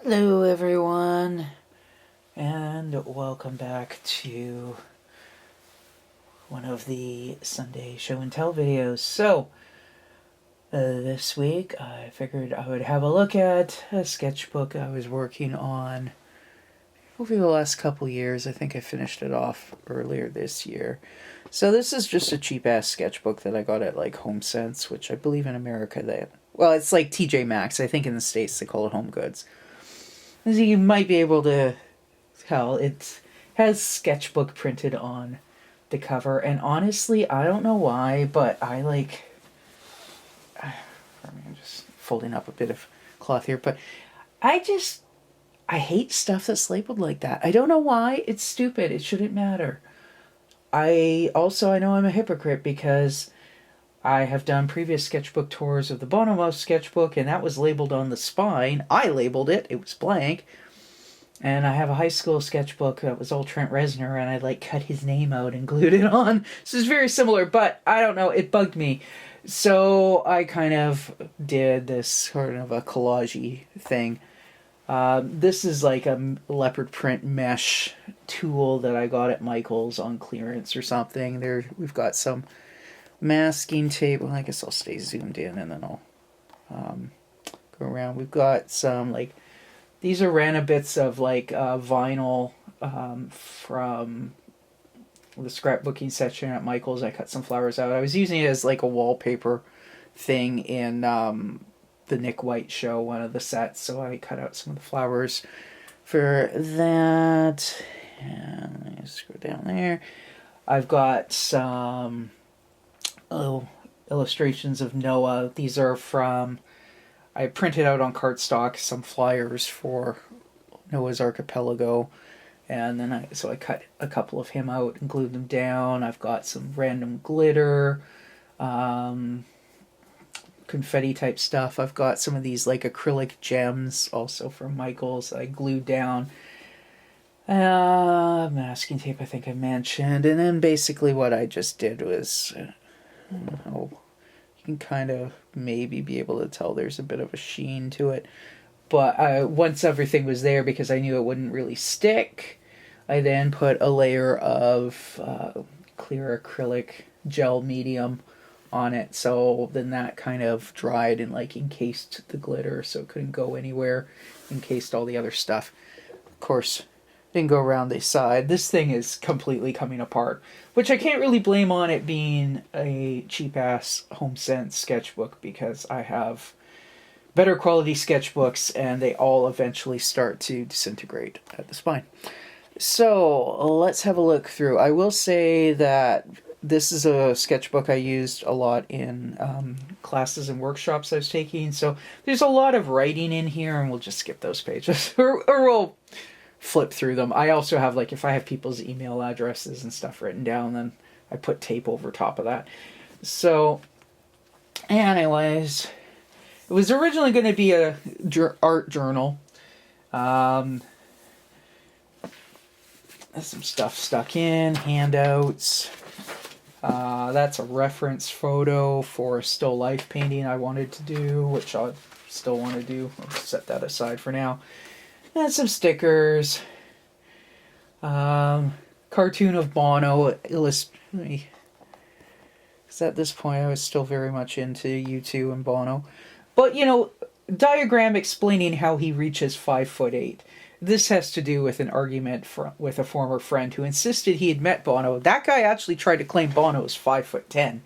Hello everyone, and welcome back to one of the Sunday show and tell videos. So, this week I figured I would have a look at a sketchbook I was working on over the last couple years. I think I finished it off earlier this year. So this is just a cheap-ass sketchbook that I got at like HomeSense, which I believe in America it's like TJ Maxx. I think in the States they call it Home Goods. As you might be able to tell, it has Sketchbook printed on the cover, and honestly, I don't know why, but I'm just folding up a bit of cloth here, but I hate stuff that's labeled like that. I don't know why. It's stupid. It shouldn't matter. I know I'm a hypocrite because I have done previous sketchbook tours of the Bonomo sketchbook, and that was labeled on the spine. I labeled it. It was blank. And I have a high school sketchbook that was all Trent Reznor, and I cut his name out and glued it on. So it's very similar, but I don't know. It bugged me. So I kind of did this sort of a collage-y thing. This is like a leopard print mesh tool that I got at Michael's on clearance or something. We've got some masking tape. Well, I guess I'll stay zoomed in and then I'll go around. We've got some these are random bits of vinyl from the scrapbooking section at Michael's. I cut some flowers out. I was using it as a wallpaper thing in the Nick White show, one of the sets, so I cut out some of the flowers for that. And let me just go down there. I've got some illustrations of Noah. These are from, I printed out on cardstock some flyers for Noah's Archipelago, and then I cut a couple of him out and glued them down. I've got some random glitter, confetti type stuff. I've got some of these acrylic gems also from Michael's I glued down. Masking tape I think I mentioned, and then basically what I just did was, you can kind of maybe be able to tell there's a bit of a sheen to it, but once everything was there, because I knew it wouldn't really stick, I then put a layer of clear acrylic gel medium on it, so then that kind of dried and encased the glitter so it couldn't go anywhere, encased all the other stuff. Of course, didn't go around the side. This thing is completely coming apart, which I can't really blame on it being a cheap-ass HomeSense sketchbook, because I have better quality sketchbooks and they all eventually start to disintegrate at the spine. So let's have a look through. I will say that this is a sketchbook I used a lot in classes and workshops I was taking, so there's a lot of writing in here, and we'll just skip those pages, or we'll flip through them. I also have, if I have people's email addresses and stuff written down, then I put tape over top of that. So, anyways, it was originally going to be a art journal. There's some stuff stuck in, handouts. That's a reference photo for a still life painting I wanted to do, which I still want to do. I'll set that aside for now. And some stickers. Cartoon of Bono. Because at this point I was still very much into U2 and Bono. But, diagram explaining how he reaches 5'8". This has to do with an argument with a former friend who insisted he had met Bono. That guy actually tried to claim Bono was 5'10".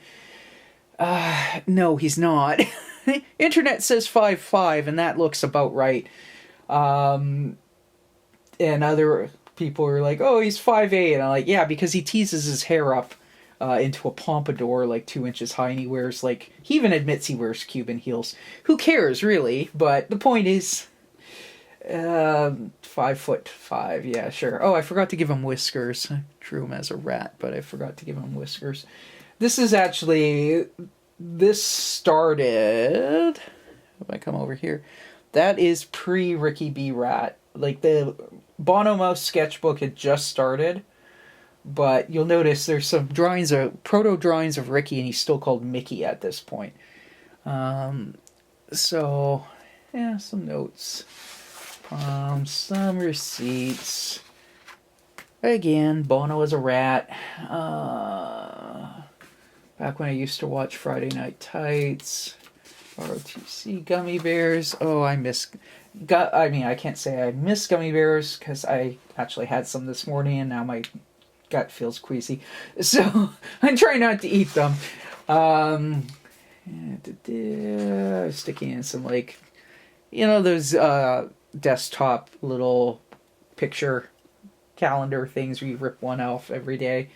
No, he's not. Internet says 5'5", and that looks about right. And other people are like, oh, he's 5'8", and I'm like, yeah, because he teases his hair up into a pompadour 2 inches high, and he wears he even admits he wears Cuban heels. Who cares, really? But the point is, 5'5", yeah, sure. Oh, I forgot to give him whiskers. I drew him as a rat, but I forgot to give him whiskers. This started, if I come over here, that is pre-Ricky B. Rat. The Bono Mouse sketchbook had just started, but you'll notice there's some proto drawings of Ricky, and he's still called Mickey at this point. So, yeah, some notes. Some receipts. Again, Bono as a rat. Back when I used to watch Friday Night Tights. ROTC gummy bears. Oh, I miss... I can't say I miss gummy bears, because I actually had some this morning, and now my gut feels queasy. So, I'm trying not to eat them. Sticking in some, like... You know, those desktop little picture calendar things where you rip one off every day.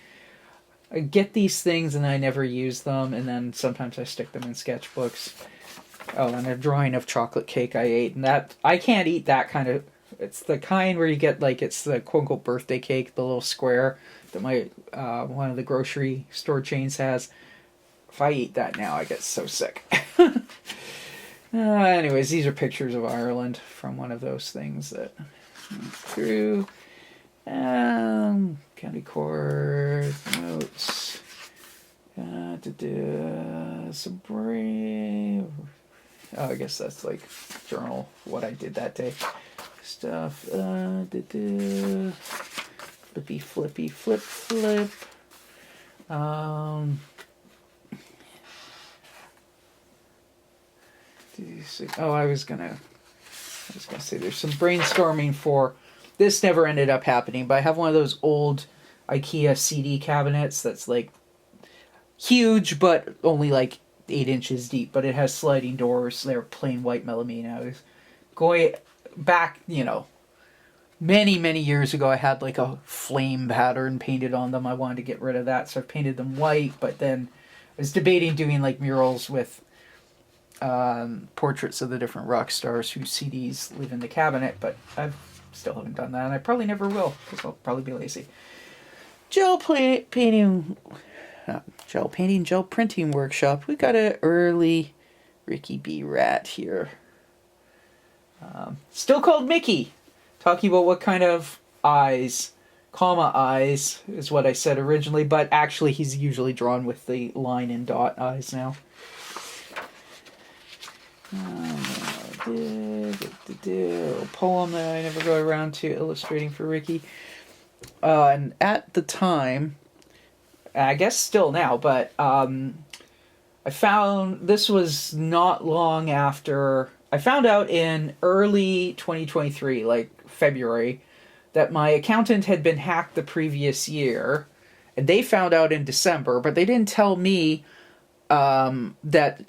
I get these things and I never use them, and then sometimes I stick them in sketchbooks. Oh, and a drawing of chocolate cake I ate, and that I can't eat that kind of... It's the kind where you get, like, it's the quote-unquote birthday cake, the little square that my one of the grocery store chains has. If I eat that now, I get so sick. Anyways, these are pictures of Ireland from one of those things that through. County court notes. Some brave. Oh, I guess that's like journal, what I did that day. Stuff. Flippy, flippy, flip, flip. I was gonna say there's some brainstorming for... This never ended up happening, but I have one of those old IKEA CD cabinets that's like huge, but only like 8 inches deep, but it has sliding doors. They're plain white melamine. I was going back, many, many years ago, I had like a flame pattern painted on them. I wanted to get rid of that, so I painted them white, but then I was debating doing like murals with portraits of the different rock stars whose CDs live in the cabinet, but I still haven't done that, and I probably never will, because I'll probably be lazy. Gel printing workshop. We got an early Ricky B. Rat here. Still called Mickey. Talking about what kind of eyes, eyes is what I said originally, but actually he's usually drawn with the line and dot eyes now. A poem that I never got around to illustrating for Ricky. And at the time, I guess still now, but I found this was not long after... I found out in early 2023, like February, that my accountant had been hacked the previous year, and they found out in December, but they didn't tell me that...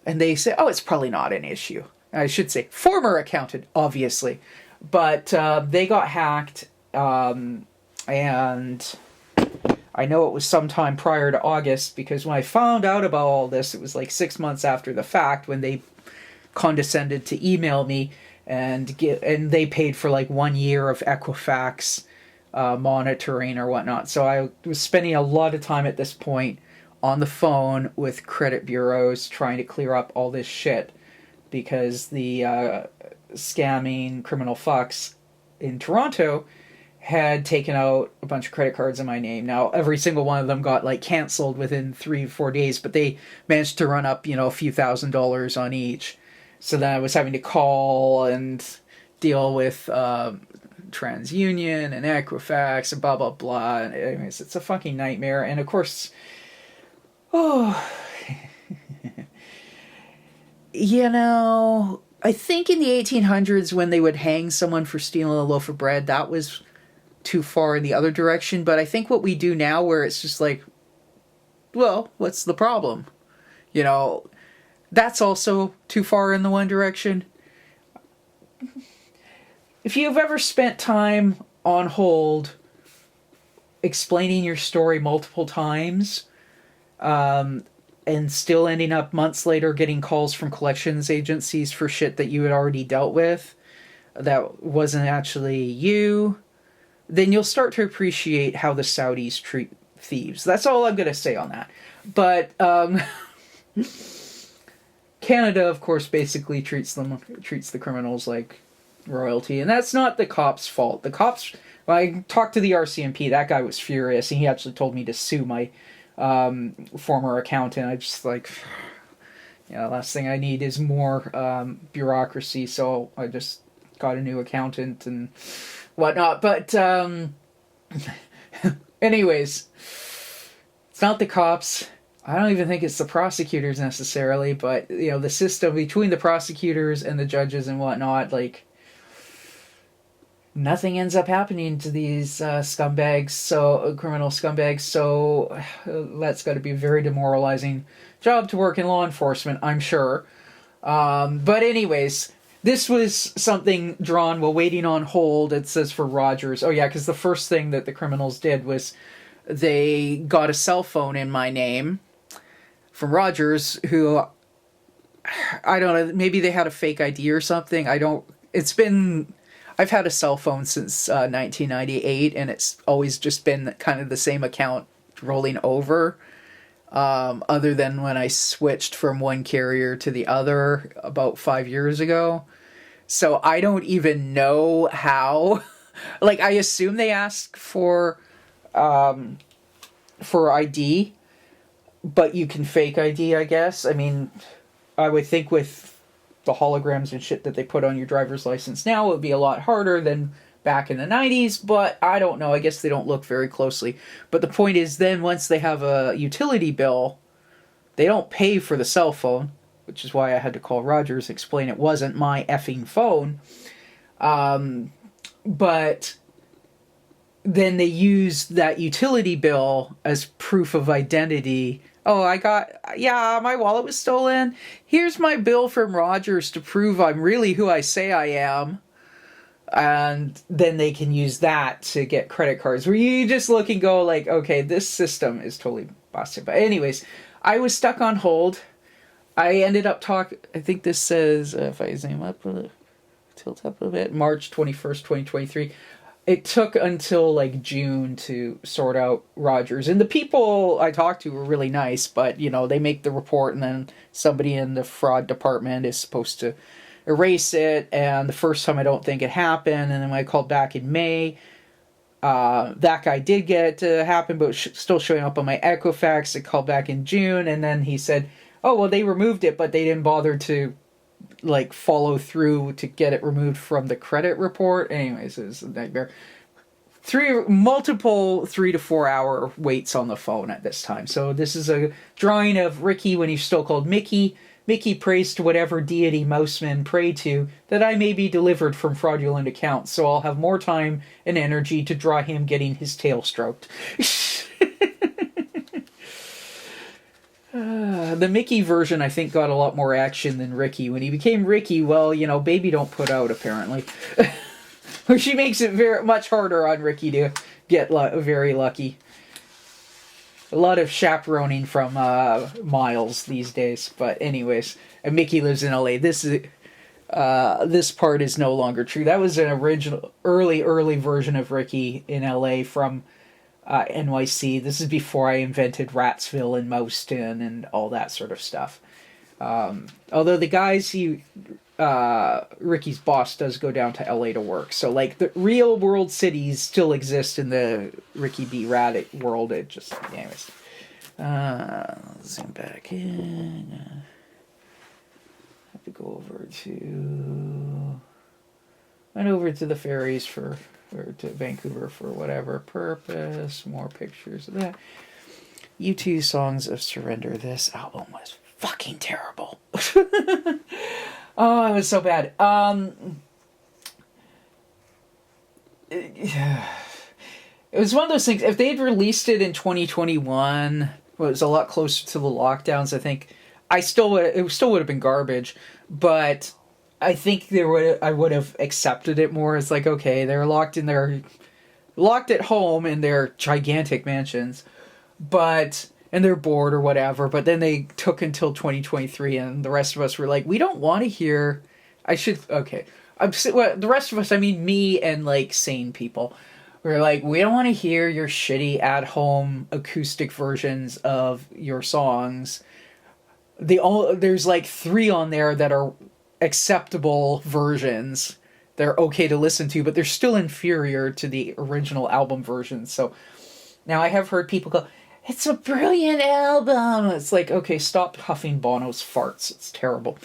And they say, oh, it's probably not an issue. I should say, former accountant, obviously. But they got hacked, and I know it was sometime prior to August, because when I found out about all this, it was like 6 months after the fact, when they condescended to email me, and they paid for like 1 year of Equifax monitoring or whatnot. So I was spending a lot of time at this point on the phone with credit bureaus trying to clear up all this shit, because the scamming criminal fucks in Toronto had taken out a bunch of credit cards in my name. Now, every single one of them got like canceled within 3-4 days, but they managed to run up, a few $1,000s on each. So then I was having to call and deal with TransUnion and Equifax and blah, blah, blah. And anyways, it's a fucking nightmare. And of course... Oh, I think in the 1800s when they would hang someone for stealing a loaf of bread, that was too far in the other direction. But I think what we do now, where it's just like, well, what's the problem? That's also too far in the one direction. If you've ever spent time on hold explaining your story multiple times... and still ending up months later getting calls from collections agencies for shit that you had already dealt with that wasn't actually you, then you'll start to appreciate how the Saudis treat thieves. That's all I'm going to say on that. But Canada, of course, basically treats the criminals like royalty, and that's not the cops' fault. The cops... When I talked to the RCMP, that guy was furious, and he actually told me to sue my former accountant. I just last thing I need is more bureaucracy, so I just got a new accountant and whatnot. But anyways, it's not the cops. I don't even think it's the prosecutors necessarily, but, you know, the system between the prosecutors and the judges and whatnot, like, nothing ends up happening to these scumbags, so criminal scumbags, so that's got to be a very demoralizing job to work in law enforcement, I'm sure. But anyways, this was something drawn while waiting on hold, it says, for Rogers. Oh yeah, because the first thing that the criminals did was they got a cell phone in my name from Rogers, who, I don't know, maybe they had a fake ID or something. I've had a cell phone since 1998, and it's always just been kind of the same account rolling over, other than when I switched from one carrier to the other about 5 years ago. So I don't even know how. Like, I assume they ask for ID, but you can fake ID, I guess. I mean, I would think with the holograms and shit that they put on your driver's license now, it would be a lot harder than back in the 90s, but I don't know. I guess they don't look very closely. But the point is, then once they have a utility bill, they don't pay for the cell phone, which is why I had to call Rogers, explain it wasn't my effing phone. But then they use that utility bill as proof of identity. Oh, my wallet was stolen. Here's my bill from Rogers to prove I'm really who I say I am. And then they can use that to get credit cards. Where you just look and go like, okay, this system is totally busted. But anyways, I was stuck on hold. I ended up I think this says, if I zoom up, tilt up a bit, March 21st, 2023. It took until like June to sort out Rogers. And the people I talked to were really nice, but, you know, they make the report and then somebody in the fraud department is supposed to erase it. And the first time I don't think it happened. And then when I called back in May, that guy did get it to happen, but still showing up on my Equifax. I called back in June, and then he said, oh, well, they removed it, but they didn't bother to like follow through to get it removed from the credit report. Anyways, it was a nightmare. Multiple 3 to 4 hour waits on the phone at this time. So this is a drawing of Ricky when he's still called Mickey. Mickey prays to whatever deity mousemen pray to, that I may be delivered from fraudulent accounts, so I'll have more time and energy to draw him getting his tail stroked. The Mickey version, I think, got a lot more action than Ricky. When he became Ricky, well, you know, baby don't put out, apparently. She makes it very much harder on Ricky to get very lucky. A lot of chaperoning from Miles these days. But anyways, and Mickey lives in LA. This part is no longer true. That was an original, early version of Ricky in LA from NYC. This is before I invented Ratsville and Mouston and all that sort of stuff. Although the guys Ricky's boss does go down to LA to work. So like the real world cities still exist in the Ricky B. Raddick world. It just, anyways. Zoom back in. Have to go over to the ferries or to Vancouver for whatever purpose. More pictures of that. U2 Songs of Surrender. This album was fucking terrible. Oh, it was so bad. It was one of those things. If they'd released it in 2021, well, it was a lot closer to the lockdowns. I think it still would have been garbage, but I think I would have accepted it more. It's like, okay, they're locked at home in their gigantic mansions, and they're bored or whatever, but then they took until 2023, and the rest of us were like, we don't want to hear... the rest of us, I mean me and, like, sane people, we're like, we don't want to hear your shitty at-home acoustic versions of your songs. There's, like, 3 on there that are acceptable versions. They're okay to listen to, but they're still inferior to the original album version. So now I have heard people go, it's a brilliant album. It's like, okay, stop huffing Bono's farts. It's terrible.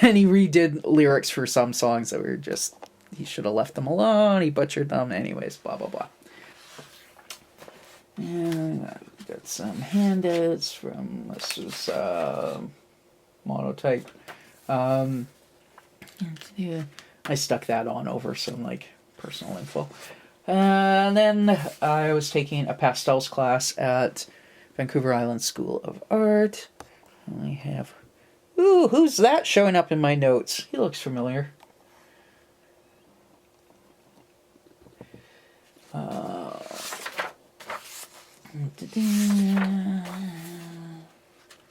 And he redid lyrics for some songs that were just he should have left them alone. He butchered them. Anyways, blah, blah, blah. And I've got some handouts from, this is Monotype. Yeah, I stuck that on over some, like, personal info. And then I was taking a pastels class at Vancouver Island School of Art. I have... Ooh, who's that showing up in my notes? He looks familiar.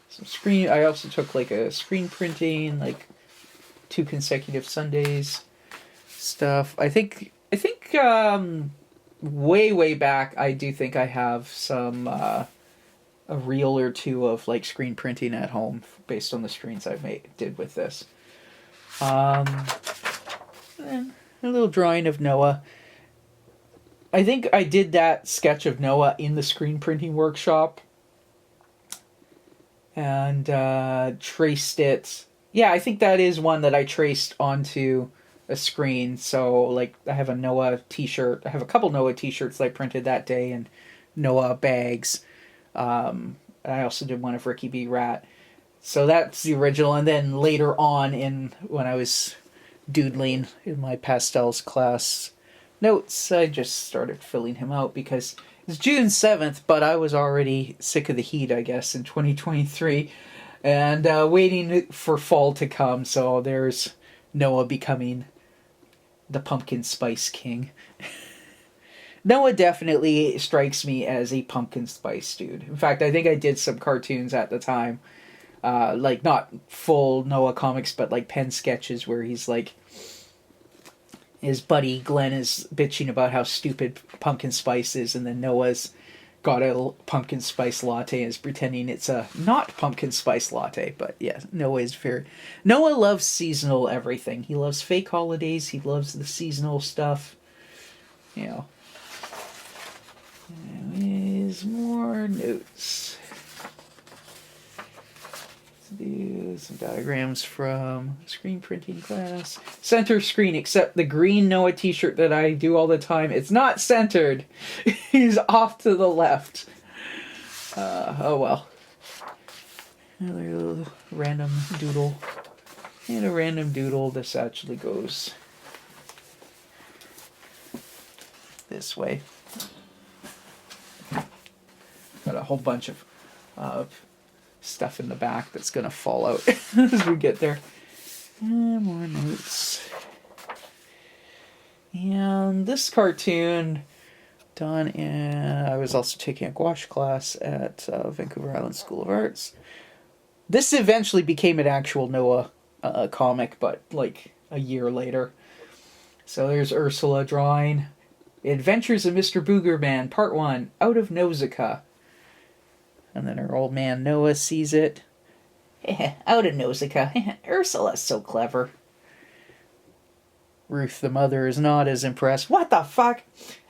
Some screen... I also took, like, a screen printing, like, 2 consecutive Sundays stuff. I think way back, I do think I have some a reel or two of like screen printing at home based on the screens I did with this. And a little drawing of Noah. I think I did that sketch of Noah in the screen printing workshop and traced it. Yeah, I think that is one that I traced onto a screen. So, like, I have a Noah t-shirt. I have a couple Noah t-shirts that I printed that day and Noah bags. I also did one of Ricky B. Rat. So that's the original. And then later on, when I was doodling in my pastels class notes, I just started filling him out because it's June 7th, but I was already sick of the heat, I guess, in 2023. And waiting for fall to come, so there's Noah becoming the pumpkin spice king. Noah definitely strikes me as a pumpkin spice dude. In fact, I think I did some cartoons at the time. Like, not full Noah comics, but like pen sketches where he's like... His buddy Glenn is bitching about how stupid pumpkin spice is, and then Noah's got a pumpkin spice latte and is pretending it's a not pumpkin spice latte. But yeah, Noah loves seasonal everything. He loves fake holidays. He loves the seasonal stuff. You know. There's more notes. Let's do some diagrams from screen printing class. Center screen, except the green Noah t-shirt that I do all the time. It's not centered. He's off to the left. Oh well. Another little random doodle. And a random doodle. This actually goes this way. Got a whole bunch of stuff in the back that's gonna fall out as we get there. And more notes. And this cartoon done in... I was also taking a gouache class at Vancouver Island School of Arts. This eventually became an actual Noah comic, but like a year later. So there's Ursula drawing Adventures of Mr. Boogerman, Part 1, Out of Nausicaa. And then her old man Noah sees it. Out of Nausicaa. Ursula's so clever. Ruth, the mother, is not as impressed. What the fuck?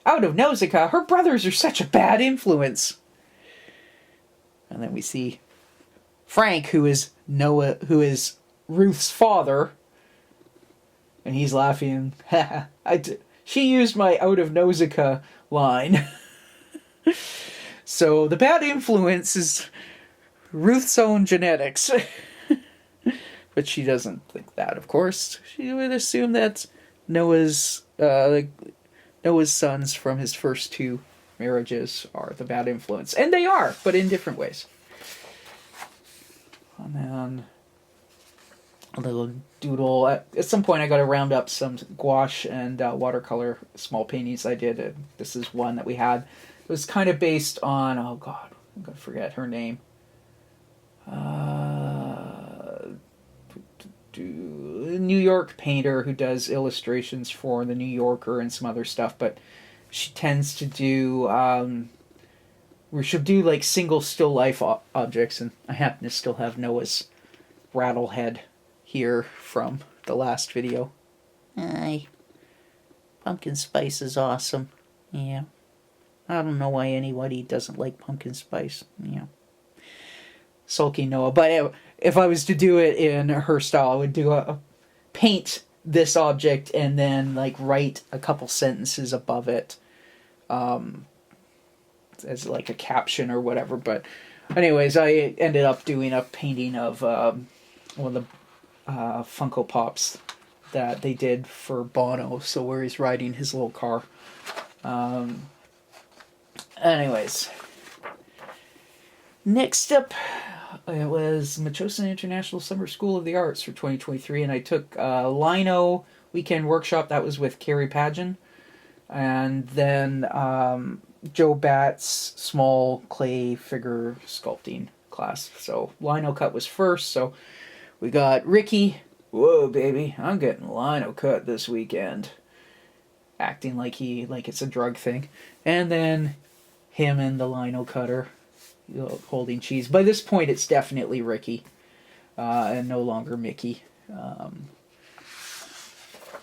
Out of Nausicaa? Her brothers are such a bad influence. And then we see Frank, who is Ruth's father. And he's laughing. She used my out of Nausicaa line. So the bad influence is Ruth's own genetics. But she doesn't think that, of course. She would assume that Noah's sons from his first 2 marriages are the bad influence. And they are, but in different ways. And then a little doodle. At some point I got to round up some gouache and watercolor small paintings I did. This is one that we had. It was kind of based on, oh god, I'm going to forget her name. New York painter who does illustrations for The New Yorker and some other stuff, but she tends to do, we should do like single still life objects, and I happen to still have Noah's rattlehead here from the last video. Aye. Pumpkin spice is awesome. Yeah. I don't know why anybody doesn't like pumpkin spice. Yeah. Sulky Noah. But if I was to do it in her style, I would do paint this object and then like write a couple sentences above it as like a caption or whatever. But anyways, I ended up doing a painting of one of the Funko Pops that they did for Bono, so where he's riding his little car. Anyways, next up, it was Machosin International Summer School of the Arts for 2023, and I took Lino Weekend Workshop. That was with Carrie Pageon, and then Joe Bat's small clay figure sculpting class. So Lino cut was first, so we got Ricky. Whoa, baby, I'm getting Lino cut this weekend. Acting like it's a drug thing. And then him and the Lino cutter holding cheese. By this point, it's definitely Ricky, and no longer Mickey. And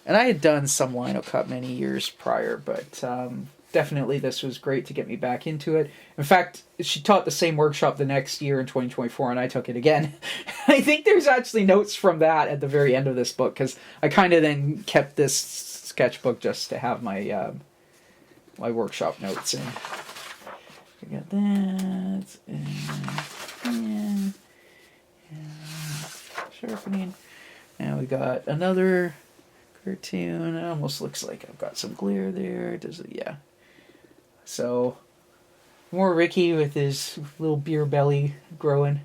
I had done some Lino cut many years prior, but definitely this was great to get me back into it. In fact, she taught the same workshop the next year in 2024, and I took it again. I think there's actually notes from that at the very end of this book, because I kind of then kept this sketchbook just to have my my workshop notes in. We got that, and sharpening. And we got another cartoon. It almost looks like I've got some glare there. Does it? Yeah. So, more Ricky with his little beer belly growing.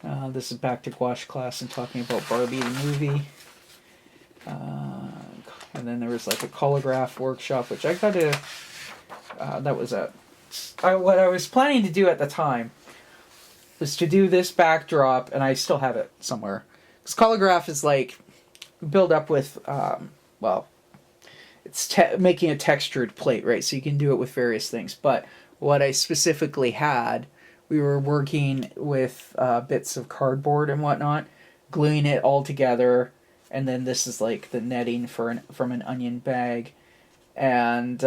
This is back to gouache class and talking about Barbie the movie. And then there was like a colograph workshop, which I got to... that was what I was planning to do at the time was to do this backdrop, and I still have it somewhere. Because colograph is like build up with, well, it's making a textured plate, right? So you can do it with various things. But what I specifically had, we were working with bits of cardboard and whatnot, gluing it all together, and then this is like the netting from an onion bag. And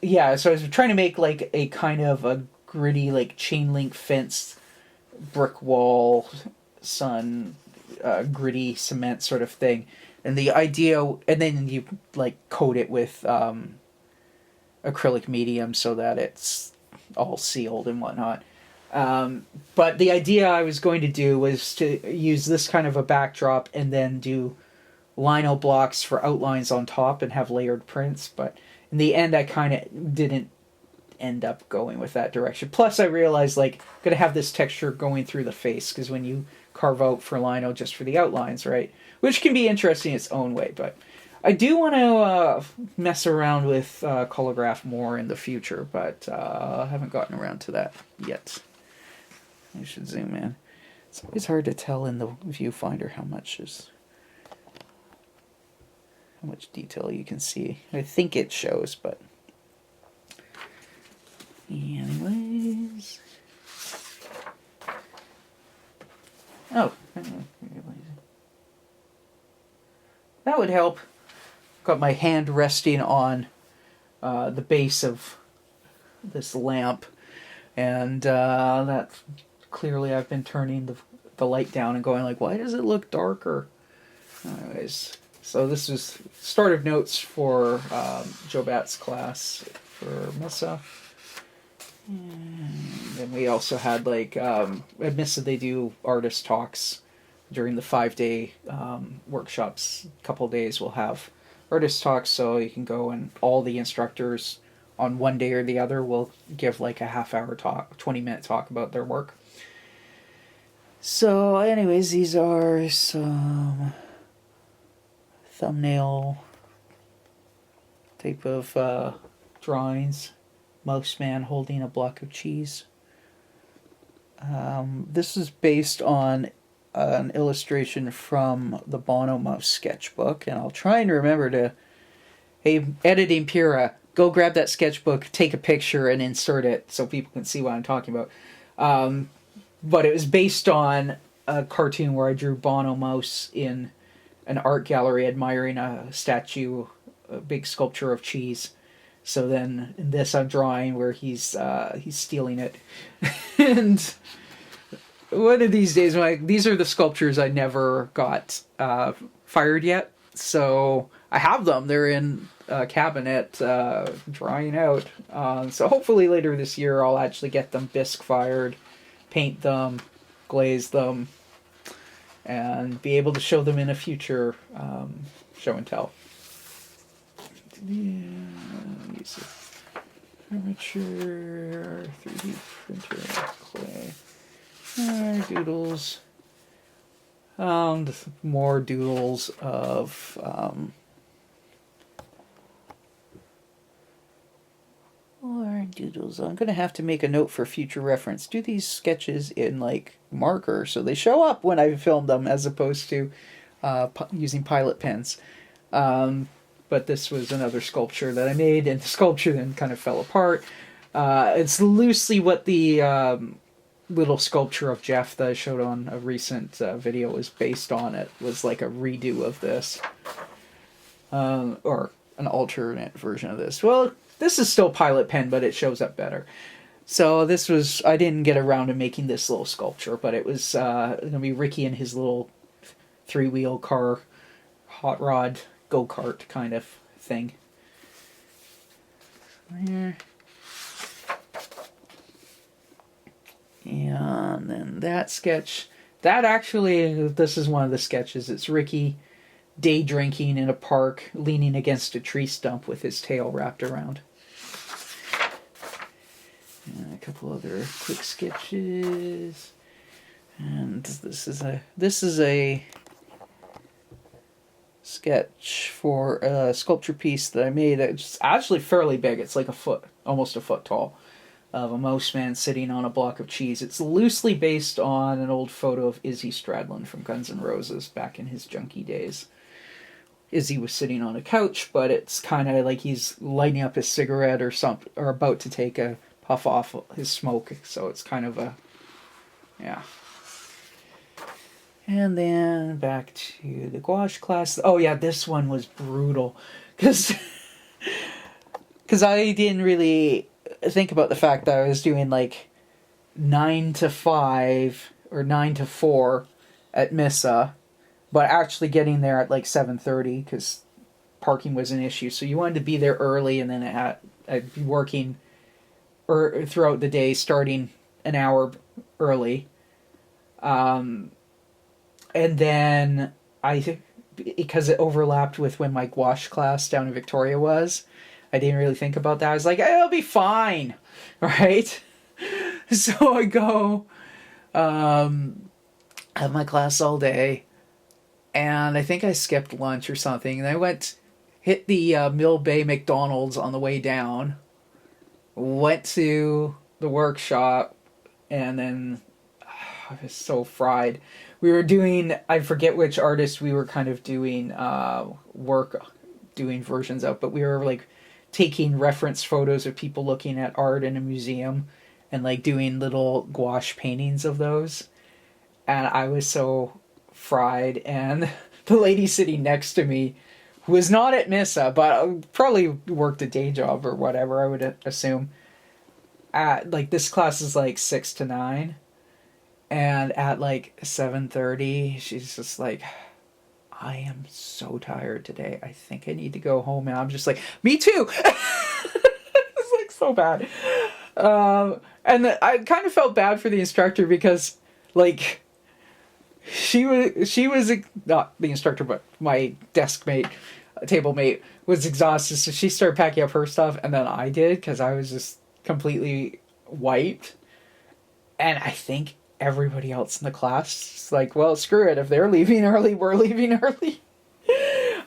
yeah, so I was trying to make like a kind of a gritty, like chain link fence, brick wall, gritty cement sort of thing. And the idea, and then you like coat it with acrylic medium so that it's all sealed and whatnot. But the idea I was going to do was to use this kind of a backdrop and then do lino blocks for outlines on top and have layered prints. But in the end, I kind of didn't end up going with that direction. Plus, I realized, like, I'm going to have this texture going through the face, because when you carve out for lino just for the outlines, right? Which can be interesting in its own way, but I do want to mess around with colograph more in the future, but I haven't gotten around to that yet. I should zoom in. It's always hard to tell in the viewfinder how much detail you can see. I think it shows, but anyways. Oh, that would help. Got my hand resting on the base of this lamp, and that's clearly I've been turning the light down and going like, why does it look darker? Anyways, so this is start of notes for Joe Bat's class for Missa. And then we also had like at Missa they do artist talks during the 5-day workshops. A couple of days we'll have artist talks, so you can go, and all the instructors on one day or the other will give like a half-hour talk, 20-minute talk about their work. So anyways, these are some thumbnail type of drawings. Mouse man holding a block of cheese. This is based on an illustration from the Bono Mouse sketchbook, and I'll try and remember to, hey, editing Pyra, go grab that sketchbook, take a picture, and insert it so people can see what I'm talking about. But it was based on a cartoon where I drew Bono Mouse in an art gallery admiring a statue, a big sculpture of cheese. So then in this I'm drawing where he's stealing it. And one of these days, these are the sculptures I never got fired yet. So I have them. They're in a cabinet drying out. So hopefully later this year I'll actually get them bisque fired, paint them, glaze them, and be able to show them in a future show and tell. Yeah, use a armature, 3D printer, clay. Doodles. More doodles of more doodles. I'm gonna have to make a note for future reference. Do these sketches in like marker so they show up when I film them, as opposed to using pilot pens. But this was another sculpture that I made, and the sculpture then kind of fell apart. It's loosely what the little sculpture of Jeff that I showed on a recent video was based on. It was like a redo of this, or an alternate version of this. Well, this is still pilot pen, but it shows up better. So this was, I didn't get around to making this little sculpture, but it was going to be Ricky and his little 3-wheel car, hot rod, go-kart kind of thing. There. And then that sketch, that actually, this is one of the sketches. It's Ricky day drinking in a park, leaning against a tree stump with his tail wrapped around. And a couple other quick sketches. And this is a sketch for a sculpture piece that I made. It's actually fairly big. It's like a foot, almost a foot tall, of a mouse man sitting on a block of cheese. It's loosely based on an old photo of Izzy Stradlin from Guns N' Roses back in his junkie days. Izzy was sitting on a couch, but it's kind of like he's lighting up his cigarette or something, or about to take a puff off his smoke. So it's kind of a, yeah. And then back to the gouache class. Oh yeah, this one was brutal. Because I didn't really think about the fact that I was doing like 9 to 5 or 9 to 4 at Missa, but actually getting there at like 7:30 because parking was an issue. So you wanted to be there early, and then I'd be working throughout the day, starting an hour early. And then because it overlapped with when my gouache class down in Victoria was, I didn't really think about that. I was like, it'll be fine, right? So I go, have my class all day, and I think I skipped lunch or something, and I hit the Mill Bay McDonald's on the way down, went to the workshop, and then I was so fried. We were doing, I forget which artist we were kind of doing doing versions of, but we were like taking reference photos of people looking at art in a museum and like doing little gouache paintings of those. And I was so fried, and the lady sitting next to me, who was not at Missa, but probably worked a day job or whatever, I would assume. Like this class is like 6 to 9. And at like 7:30, she's just like, I am so tired today. I think I need to go home. And I'm just like, me too. It's like so bad. And I kind of felt bad for the instructor because like she was not the instructor, but my desk mate, table mate was exhausted. So she started packing up her stuff, and then I did because I was just completely wiped. And I think everybody else in the class is like, well, screw it. If they're leaving early, we're leaving early.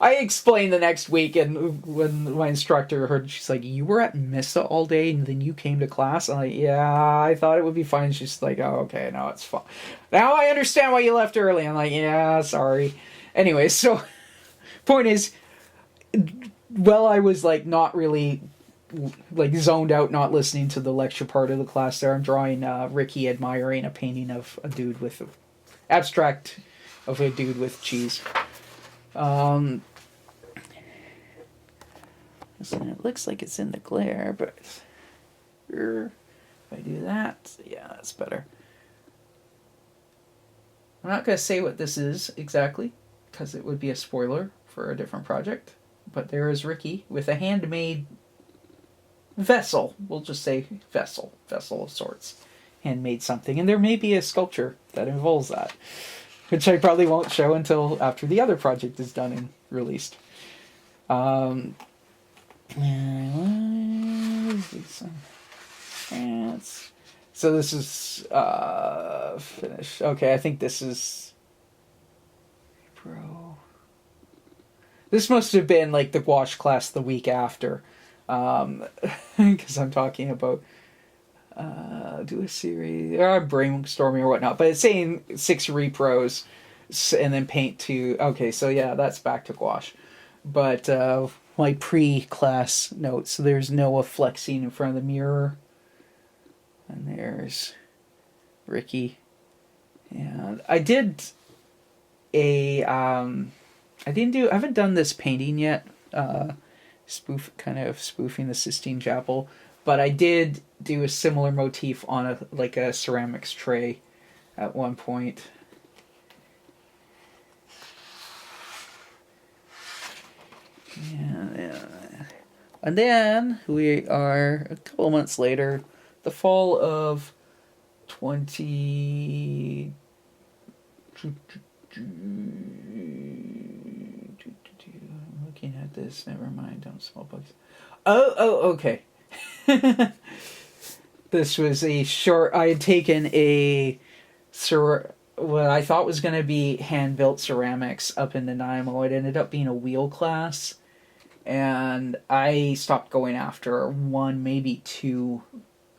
I explained the next week, and when my instructor heard, she's like, you were at Missa all day and then you came to class? I'm like, yeah, I thought it would be fine. She's like, oh, okay, no, it's fine. Now I understand why you left early. I'm like, yeah, sorry. Anyway, so point is, well, I was like not really like zoned out, not listening to the lecture part of the class there. I'm drawing Ricky admiring a painting of a dude with abstract of a dude with cheese. Listen, it looks like it's in the glare, but if I do that, yeah, that's better. I'm not going to say what this is exactly, because it would be a spoiler for a different project. But there is Ricky with a handmade vessel. We'll just say vessel of sorts. Handmade something. And there may be a sculpture that involves that, which I probably won't show until after the other project is done and released. So this is finished. Okay, I think this is April. This must have been like the gouache class the week after, because I'm talking about do a series or brainstorming or whatnot. But it's saying 6 repros and then paint 2. Okay, so yeah, that's back to gouache. But my pre-class notes. So there's Noah flexing in front of the mirror. And there's Ricky. And I did a I haven't done this painting yet. Spoofing the Sistine Chapel, but I did do a similar motif on a ceramics tray at one point. And then we are a couple of months later, the fall of 20. I'm looking at this. Never mind. Don't smell bugs. Oh, okay. This was a short. I had taken what I thought was going to be hand-built ceramics up in Nanaimo. It ended up being a wheel class, and I stopped going after 1, maybe 2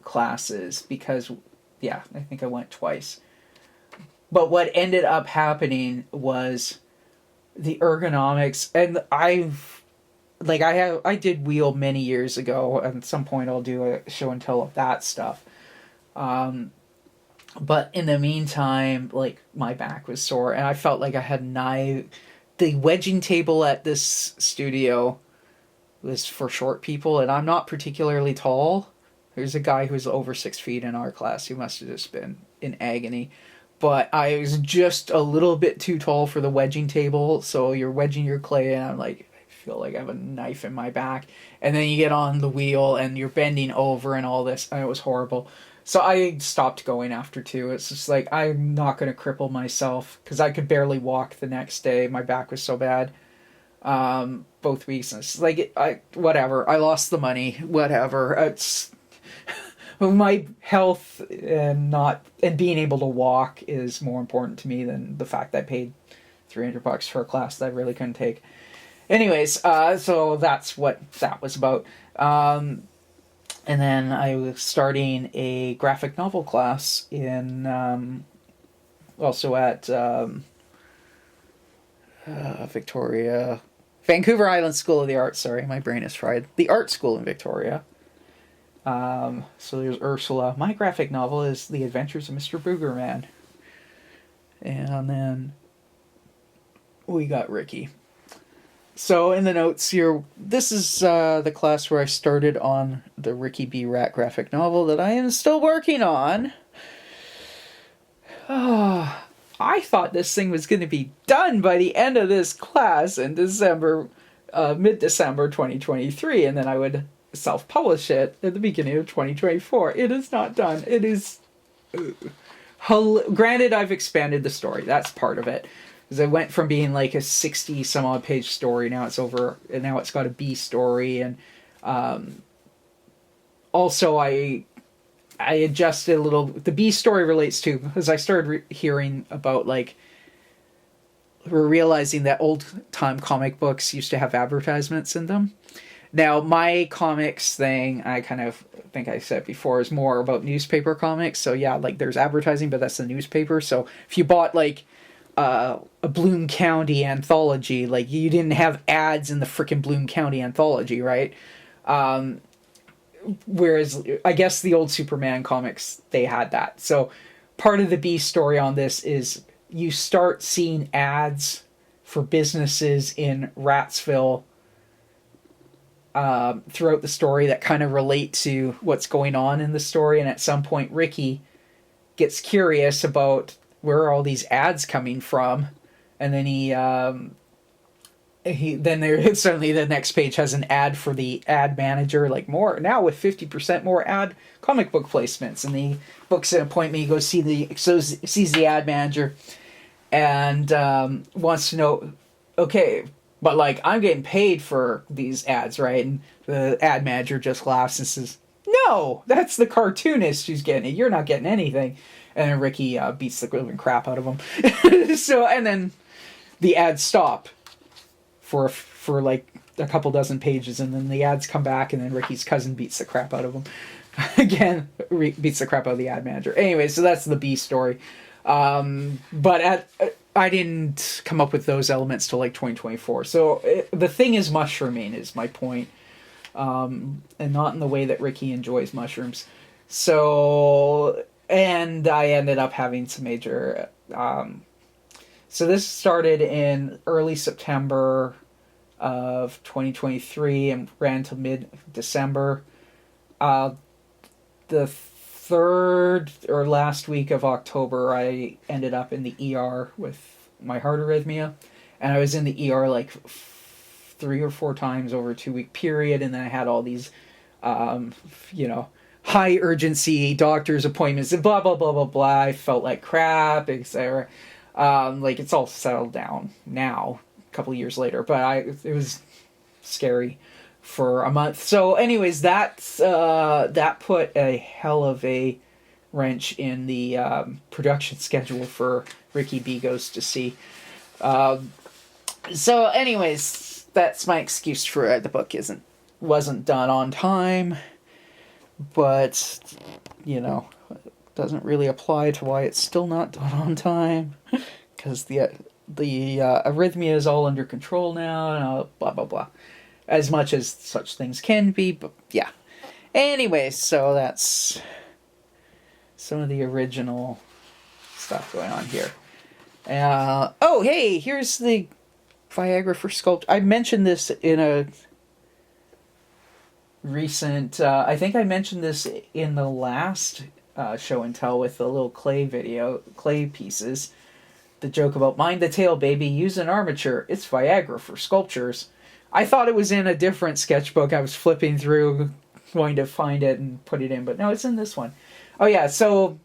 classes because, I think I went twice. But what ended up happening was the ergonomics, and I did wheel many years ago. At some point, I'll do a show and tell of that stuff. But in the meantime, my back was sore, and I felt like I had the wedging table at this studio was for short people, and I'm not particularly tall. There's a guy who's over 6 feet in our class who must have just been in agony. But I was just a little bit too tall for the wedging table, so you're wedging your clay, and I'm like, I feel like I have a knife in my back. And then you get on the wheel, and you're bending over and all this, and it was horrible. So I stopped going after 2. It's just like, I'm not going to cripple myself, because I could barely walk the next day. My back was so bad. Both weeks. It's like, whatever. I lost the money. Whatever. It's my health and being able to walk is more important to me than the fact that I paid $300 for a class that I really couldn't take. Anyways, so that's what that was about. And then I was starting a graphic novel class in also at Vancouver Island School of the Arts. Sorry, my brain is fried. The art school in Victoria. So there's Ursula. My graphic novel is The Adventures of Mr. Boogerman. And then we got Ricky. So in the notes here, this is the class where I started on the Ricky B. Rat graphic novel that I am still working on. I thought this thing was going to be done by the end of this class in December, mid-December 2023, and then I would self-publish it at the beginning of 2024. It is not done. It is... Granted, I've expanded the story. That's part of it. Because it went from being like a 60-some-odd page story, now it's got a B story, and also I adjusted a little. The B story relates to, because I started hearing about, we're realizing that old-time comic books used to have advertisements in them. Now, my comics thing, I kind of think I said before, is more about newspaper comics. So yeah, there's advertising, but that's the newspaper. So if you bought a Bloom County anthology, you didn't have ads in the frickin' Bloom County anthology, right? Whereas I guess the old Superman comics, they had that. So part of the B story on this is you start seeing ads for businesses in Ratsville throughout the story that kind of relate to what's going on in the story. And at some point, Ricky gets curious about where are all these ads coming from? And then suddenly the next page has an ad for the ad manager, like more now with 50% more ad comic book placements, and he books an appointment. He goes sees the ad manager, and wants to know, okay, but like I'm getting paid for these ads, right? And the ad manager just laughs and says, "No, that's the cartoonist who's getting it. You're not getting anything." And then Ricky beats the living crap out of him. And then the ads stop for like a couple dozen pages, and then the ads come back, and then Ricky's cousin beats the crap out of him. Again, beats the crap out of the ad manager. Anyway, so that's the B story. But I didn't come up with those elements till like 2024. So the thing is mushrooming is my point. And not in the way that Ricky enjoys mushrooms. So, and I ended up having some major... so this started in early September of 2023 and ran to mid-December. The third or last week of October, I ended up in the ER with my heart arrhythmia. And I was in the ER like 3 or 4 times over a 2-week period, and then I had all these, high urgency doctor's appointments and blah blah blah blah blah. I felt like crap, etc. Like it's all settled down now, a couple of years later, but it was scary for a month. So, anyways, that put a hell of a wrench in the production schedule for Ricky B Goes to Sea. So, anyways, that's my excuse for the book wasn't done on time, but doesn't really apply to why it's still not done on time, because the arrhythmia is all under control now, and blah blah blah, as much as such things can be. But yeah, anyways, so that's some of the original stuff going on here. Oh hey, here's the Viagra for sculpt. I mentioned this in a recent... I think I mentioned this in the last show and tell with the little clay pieces. The joke about mind the tail, baby, use an armature. It's Viagra for sculptures. I thought it was in a different sketchbook. I was flipping through, going to find it and put it in, but no, it's in this one. Oh yeah, so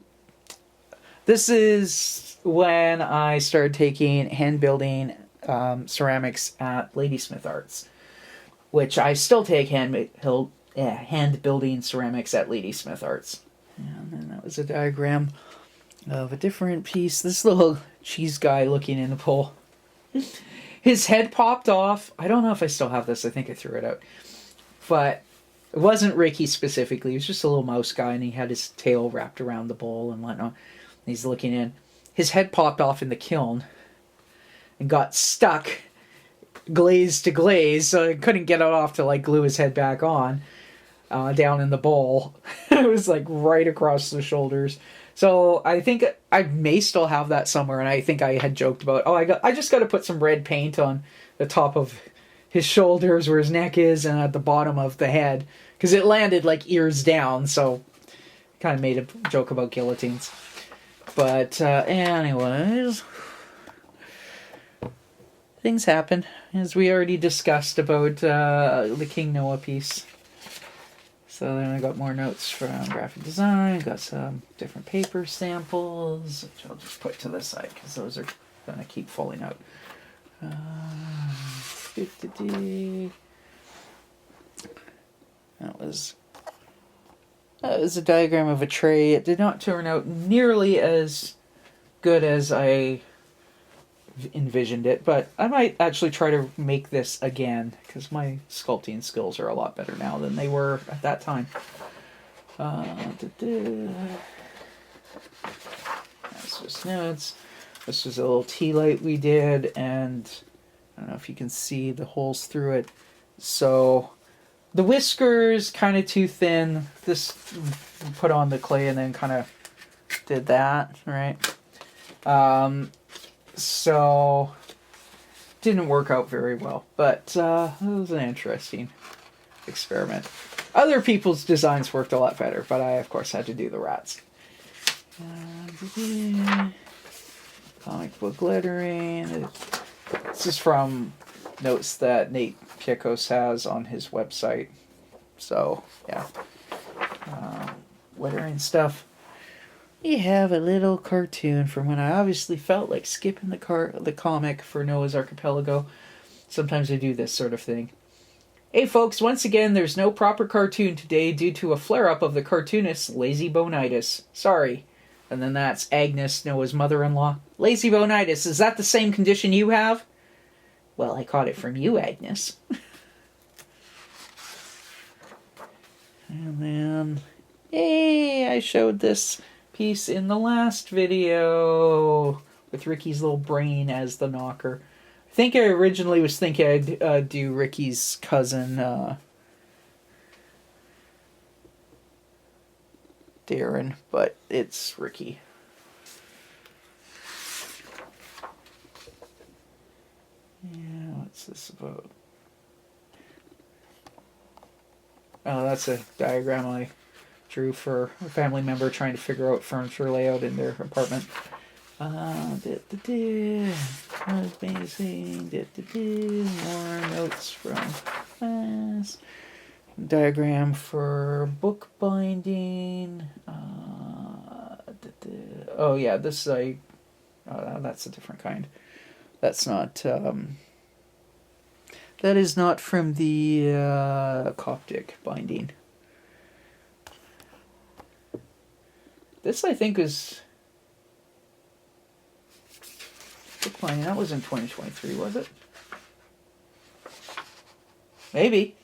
this is when I started taking hand building ceramics at Ladysmith Arts, which I still take hand building ceramics at Ladysmith Arts. And then that was a diagram of a different piece. This little cheese guy looking in the pool. His head popped off. I don't know if I still have this. I think I threw it out. But it wasn't Ricky specifically. He was just a little mouse guy, and he had his tail wrapped around the bowl and whatnot. And he's looking in. His head popped off in the kiln and got stuck glaze to glaze, so I couldn't get it off to like glue his head back on down in the bowl. It was like right across the shoulders. So I think I may still have that somewhere, and I think I had joked about, I just got to put some red paint on the top of his shoulders where his neck is and at the bottom of the head, because it landed like ears down, so kind of made a joke about guillotines. But anyways, things happen, as we already discussed about the King Noah piece. So then I got more notes from graphic design, got some different paper samples, which I'll just put to the side because those are going to keep falling out. That was a diagram of a tray. It did not turn out nearly as good as I envisioned it, but I might actually try to make this again, because my sculpting skills are a lot better now than they were at that time. That's just notes. This was a little tea light we did, and I don't know if you can see the holes through it. So the whiskers kind of too thin. This put on the clay and then kind of did that, right? So didn't work out very well, but it was an interesting experiment. Other people's designs worked a lot better, but I of course had to do the rats. Comic book lettering. This is from notes that Nate Piekos has on his website. So, yeah. Lettering stuff. We have a little cartoon from when I obviously felt like skipping the comic for Noah's Archipelago. Sometimes I do this sort of thing. Hey folks, once again, there's no proper cartoon today due to a flare-up of the cartoonist's lazy bonitis. Sorry. And then that's Agnes, Noah's mother-in-law. Lazy bonitis, is that the same condition you have? Well, I caught it from you, Agnes. And then, hey, I showed this piece in the last video with Ricky's little brain as the knocker. I think I originally was thinking I'd do Ricky's cousin, Darren, but it's Ricky. Yeah, what's this about? Oh, that's a diagram I drew for a family member trying to figure out furniture layout in their apartment. Amazing. More notes from class. Diagram for bookbinding. Oh yeah, this that's a different kind. That's not. That is not from the Coptic binding. This I think is bookbinding. That was in 2023, was it? Maybe.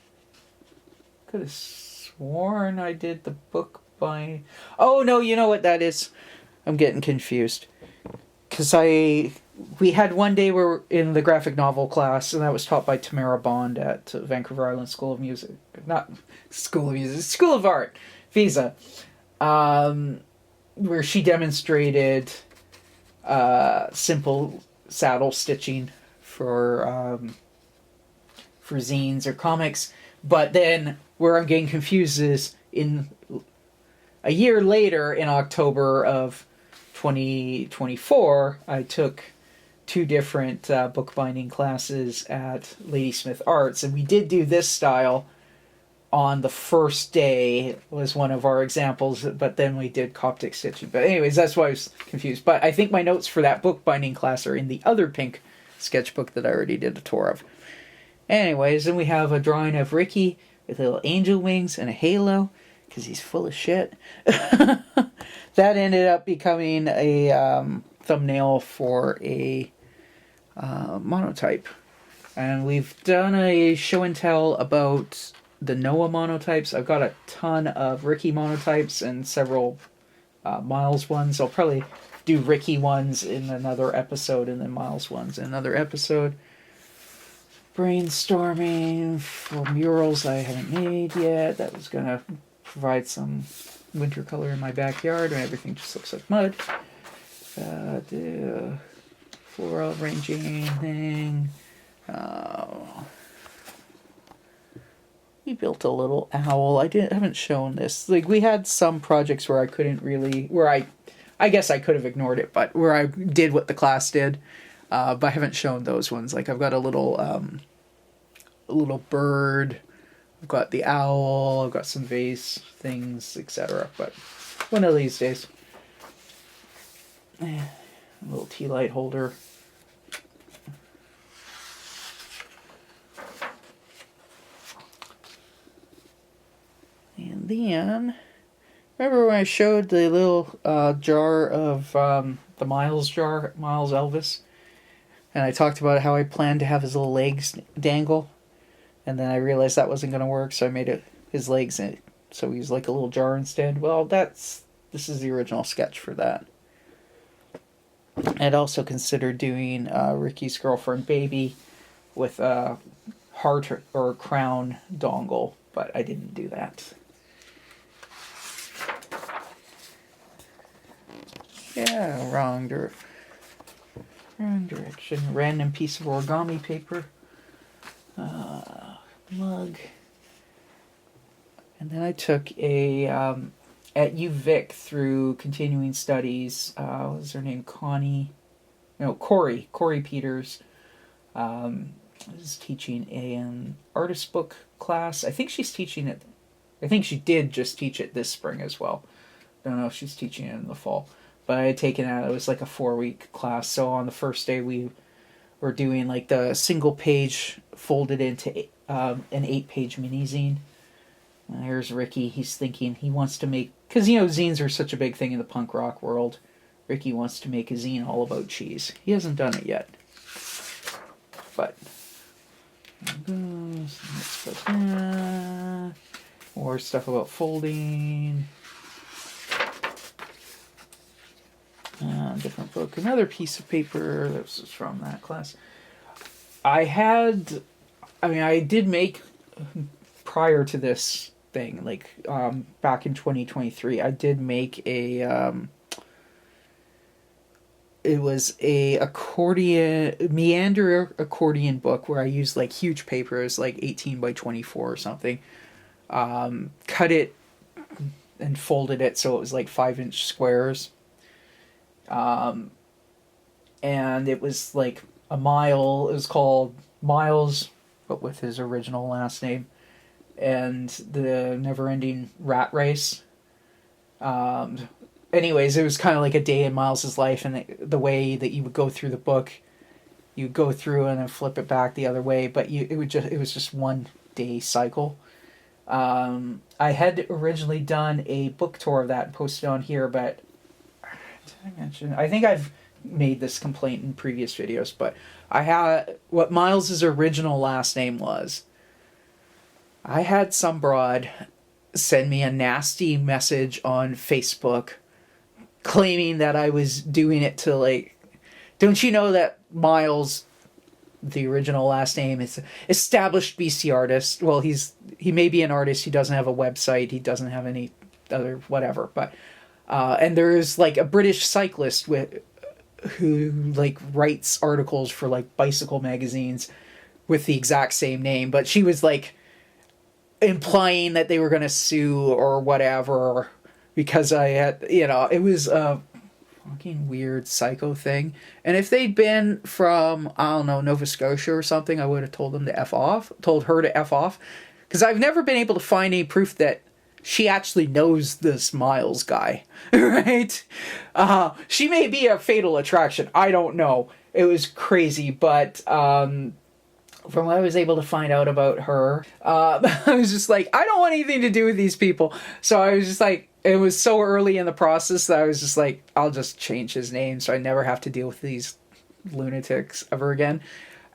Could have sworn I did the bookbinding. Oh no, you know what that is? I'm getting confused. Because we had one day where in the graphic novel class, and that was taught by Tamara Bond at Vancouver Island School of Music. Not School of Music, School of Art, Visa. Where she demonstrated simple saddle stitching for zines or comics. But then where I'm getting confused is in a year later, in October of 2024, I took 2 different bookbinding classes at Ladysmith Arts, and we did do this style on the first day was one of our examples, but then we did Coptic stitching. But anyways, that's why I was confused. But I think my notes for that bookbinding class are in the other pink sketchbook that I already did a tour of. Anyways, then we have a drawing of Ricky with little angel wings and a halo, because he's full of shit. That ended up becoming a thumbnail for a monotype. And we've done a show and tell about the Noah monotypes. I've got a ton of Ricky monotypes and several Miles ones. I'll probably do Ricky ones in another episode and then Miles ones in another episode. Brainstorming for murals I haven't made yet. That was going to provide some winter color in my backyard and everything just looks like mud. The floral arranging thing. We built a little owl. I haven't shown this. Like, we had some projects where I couldn't really, where I guess I could have ignored it, but where I did what the class did. But I haven't shown those ones. Like, I've got a little bird. I've got the owl. I've got some vase things, etc. But one of these days. A little tea light holder. And then, remember when I showed the little jar of the Miles jar, Miles Elvis? And I talked about how I planned to have his little legs dangle. And then I realized that wasn't going to work, so I made his legs in it. So he's like a little jar instead. Well, this is the original sketch for that. I'd also considered doing Ricky's girlfriend baby with a heart or crown dongle, but I didn't do that. Yeah, wrong direction. Random piece of origami paper. Mug. And then I took a, at UVic through continuing studies, what was her name? Connie Corey Peters, is teaching an artist book class. I think she's teaching it. I think she did just teach it this spring as well. Don't know if she's teaching it in the fall. But I had taken it was like a 4-week class. So on the first day we were doing like the single page folded into an 8-page mini zine. And here's Ricky. He's thinking he wants to make, because zines are such a big thing in the punk rock world. Ricky wants to make a zine all about cheese. He hasn't done it yet. But let's put that. More stuff about folding. Different book. Another piece of paper. This is from that class. I did make, prior to this thing, like back in 2023, I did make a it was a meander accordion book where I used like huge papers, like 18 by 24 or something, cut it and folded it so it was like 5-inch squares, and it was like a mile. It was called Miles, but with his original last name, and the never-ending rat race. Anyways, it was kind of like a day in Miles's life, and the way that you would go through the book, you go through and then flip it back the other way, but it was just one day cycle. I had originally done a book tour of that and posted on here, but I think I've made this complaint in previous videos, but I had what Miles's original last name was. I had some broad send me a nasty message on Facebook claiming that I was doing it to, like, don't you know that Miles, the original last name, is established BC artist. Well, he may be an artist. He doesn't have a website. He doesn't have any other whatever. But and there's like a British cyclist who like writes articles for like bicycle magazines with the exact same name. But she was like implying that they were going to sue or whatever because I had, it was a fucking weird psycho thing. And if they'd been from, I don't know, Nova Scotia or something, I would have told her to F off. Because I've never been able to find any proof that she actually knows this Miles guy, right? She may be a fatal attraction. I don't know. It was crazy, but from what I was able to find out about her, I was just like, I don't want anything to do with these people. So I was just like, it was so early in the process that I was just like, I'll just change his name so I never have to deal with these lunatics ever again.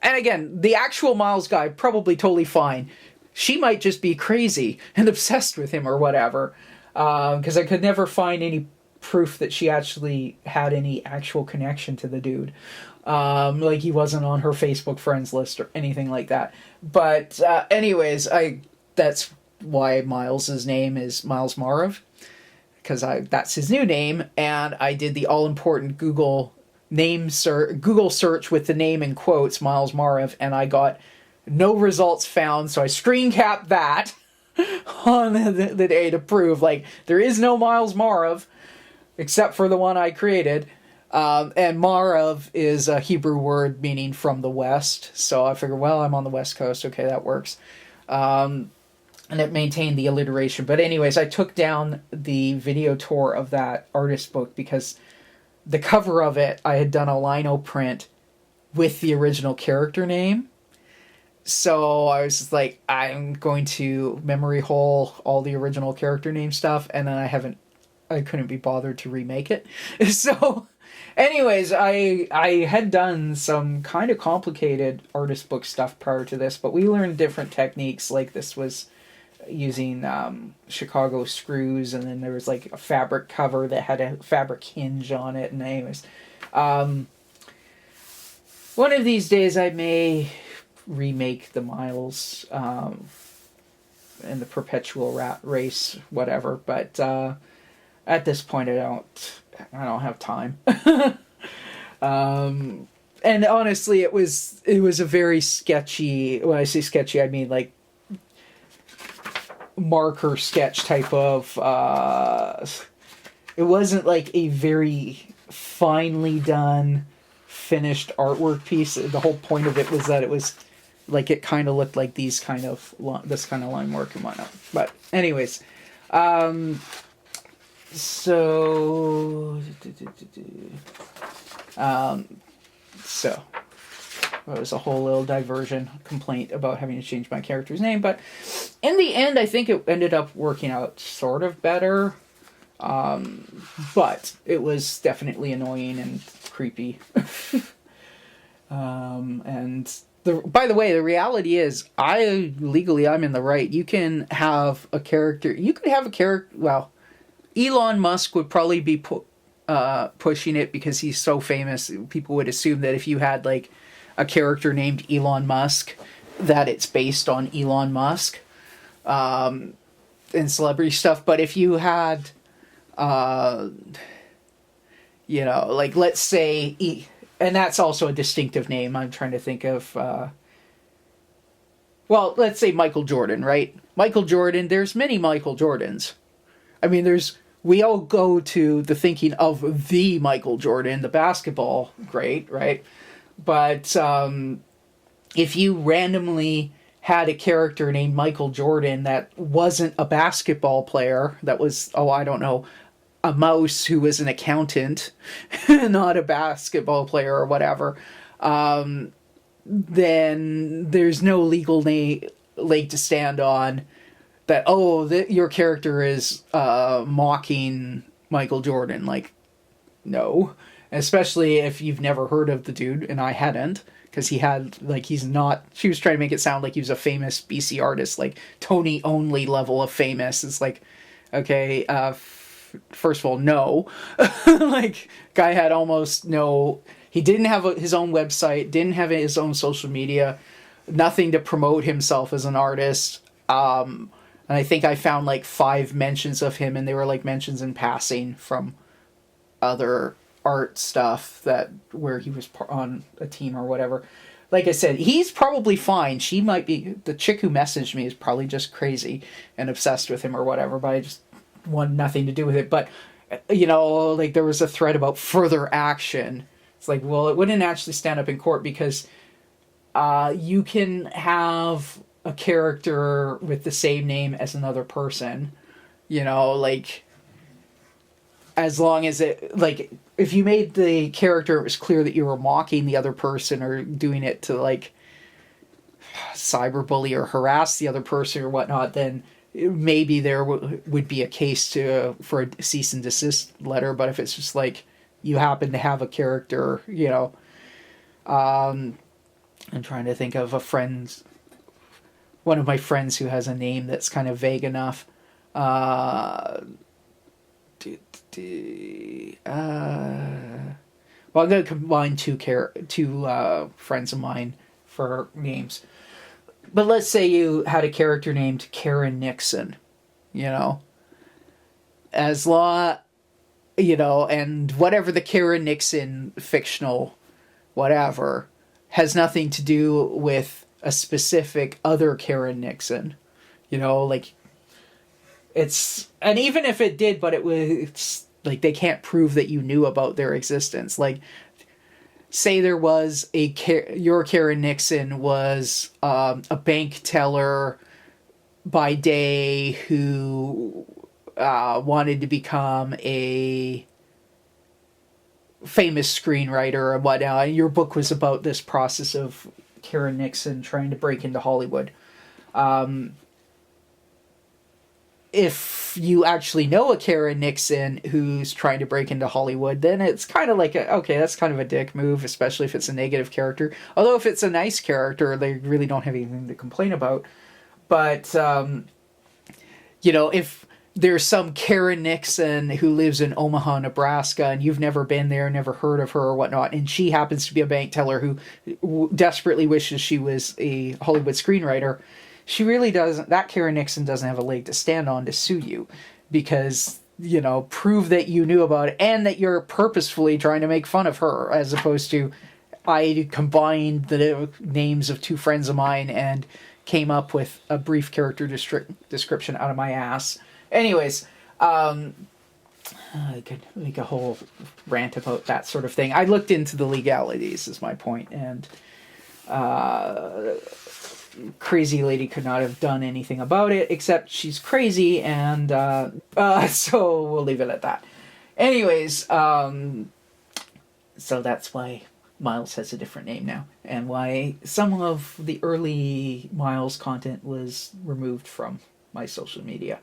And again, the actual Miles guy, probably totally fine. She might just be crazy and obsessed with him or whatever. Because I could never find any proof that she actually had any actual connection to the dude. Like he wasn't on her Facebook friends list or anything like that. But anyways, that's why Miles's name is Miles Marov. Because that's his new name. And I did the all-important Google search with the name in quotes, Miles Marov, and I got no results found, so I screen capped that on the day to prove, like, there is no Miles Marov, except for the one I created. And Marov is a Hebrew word meaning from the West, so I figured, well, I'm on the West Coast, okay, that works. And it maintained the alliteration. But anyways, I took down the video tour of that artist book because the cover of it, I had done a lino print with the original character name. So I was just like, I'm going to memory hole all the original character name stuff, and then I couldn't be bothered to remake it. So anyways, I had done some kind of complicated artist book stuff prior to this, but we learned different techniques. Like this was using Chicago screws, and then there was like a fabric cover that had a fabric hinge on it. And anyways, one of these days I may remake the Miles and the perpetual rat race, whatever. But at this point, I don't have time. And honestly, it was a very sketchy. When I say sketchy, I mean like marker sketch type of. It wasn't like a very finely done, finished artwork piece. The whole point of it was that it was like it kind of looked like this kind of line work and whatnot. But anyways, so it was a whole little diversion complaint about having to change my character's name, but in the end, I think it ended up working out sort of better. But it was definitely annoying and creepy. And by the way, the reality is, I'm in the right. You can have a character. Well, Elon Musk would probably be pushing it because he's so famous. People would assume that if you had like a character named Elon Musk, that it's based on Elon Musk, and celebrity stuff. But if you had, like let's say, and that's also a distinctive name. I'm trying to think of, let's say Michael Jordan, right? Michael Jordan, there's many Michael Jordans. I mean, we all go to the thinking of the Michael Jordan, the basketball great, right? But if you randomly had a character named Michael Jordan that wasn't a basketball player, that was, I don't know, a mouse who was an accountant, not a basketball player or whatever, then there's no legal leg to stand on that, your character is mocking Michael Jordan. Like, no. Especially if you've never heard of the dude, and I hadn't, because she was trying to make it sound like he was a famous BC artist, like Tony only level of famous. It's like, okay, first of all, no. Like, guy had almost no, he didn't have his own website, didn't have his own social media, nothing to promote himself as an artist. And I think I found like 5 mentions of him, and they were like mentions in passing from other art stuff where he was on a team or whatever. Like I said, he's probably fine. She might be, the chick who messaged me is probably just crazy and obsessed with him or whatever, but I just want nothing to do with it. But, like there was a thread about further action. It's like, well, it wouldn't actually stand up in court because you can have a character with the same name as another person, like, as long as it, like, if you made the character, it was clear that you were mocking the other person or doing it to, like, cyberbully or harass the other person or whatnot, then maybe there would be a case for a cease and desist letter. But if it's just, like, you happen to have a character, I'm trying to think of one of my friends who has a name that's kind of vague enough. I'm going to combine two friends of mine for names. But let's say you had a character named Karen Nixon, as law, and whatever the Karen Nixon fictional whatever has nothing to do with a specific other Karen Nixon, like, it's, and even if it did, but it's like they can't prove that you knew about their existence. Like, say there was your Karen Nixon was a bank teller by day who wanted to become a famous screenwriter and whatnot. And your book was about this process of Karen Nixon trying to break into Hollywood. If you actually know a Karen Nixon who's trying to break into Hollywood, then it's kind of like, okay, that's kind of a dick move, especially if it's a negative character. Although if it's a nice character, they really don't have anything to complain about. But, if there's some Karen Nixon who lives in Omaha, Nebraska, and you've never been there, never heard of her or whatnot, and she happens to be a bank teller who desperately wishes she was a Hollywood screenwriter, she really doesn't, that Karen Nixon doesn't have a leg to stand on to sue you because, prove that you knew about it and that you're purposefully trying to make fun of her, as opposed to, I combined the names of 2 friends of mine and came up with a brief character description out of my ass. Anyways, I could make a whole rant about that sort of thing. I looked into the legalities, is my point, and crazy lady could not have done anything about it, except she's crazy, and so we'll leave it at that. Anyways, so that's why Miles has a different name now, and why some of the early Miles content was removed from my social media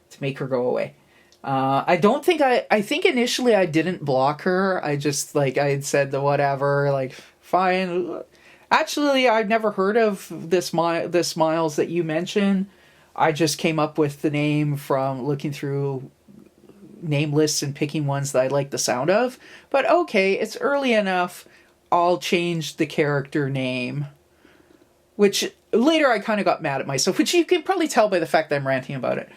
to make her go away. I don't think I think initially I didn't block her. I just, like, I had said the whatever, like, fine. Actually, I'd never heard of this Miles that you mentioned. I just came up with the name from looking through name lists and picking ones that I like the sound of. But okay, it's early enough. I'll change the character name. Which later I kind of got mad at myself, which you can probably tell by the fact that I'm ranting about it.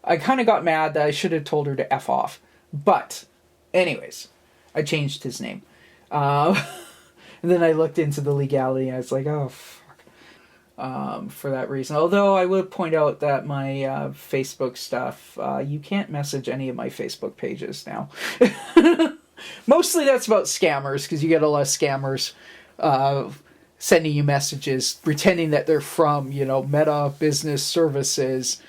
I kind of got mad that I should have told her to F off. But, anyways, I changed his name. And then I looked into the legality, and I was like, oh, fuck. For that reason. Although I would point out that my Facebook stuff, you can't message any of my Facebook pages now. Mostly that's about scammers, because you get a lot of scammers sending you messages, pretending that they're from, Meta Business Services.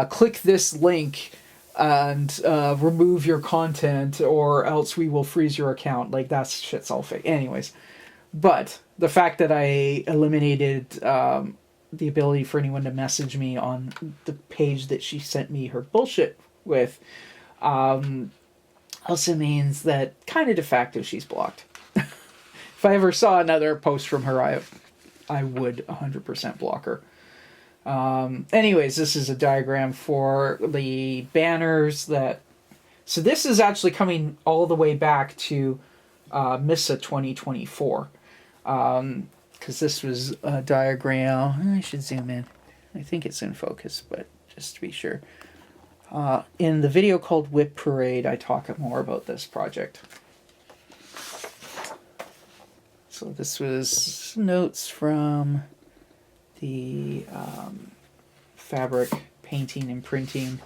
Click this link and remove your content, or else we will freeze your account. Like, that shit's all fake. Anyways, but the fact that I eliminated the ability for anyone to message me on the page that she sent me her bullshit with also means that kind of de facto she's blocked. If I ever saw another post from her, I would 100% block her. Anyways, this is a diagram for the banners that... So this is actually coming all the way back to MISA 2024. Because this was a diagram... I should zoom in. I think it's in focus, but just to be sure. In the video called Whip Parade, I talk more about this project. So this was notes from the fabric painting and printing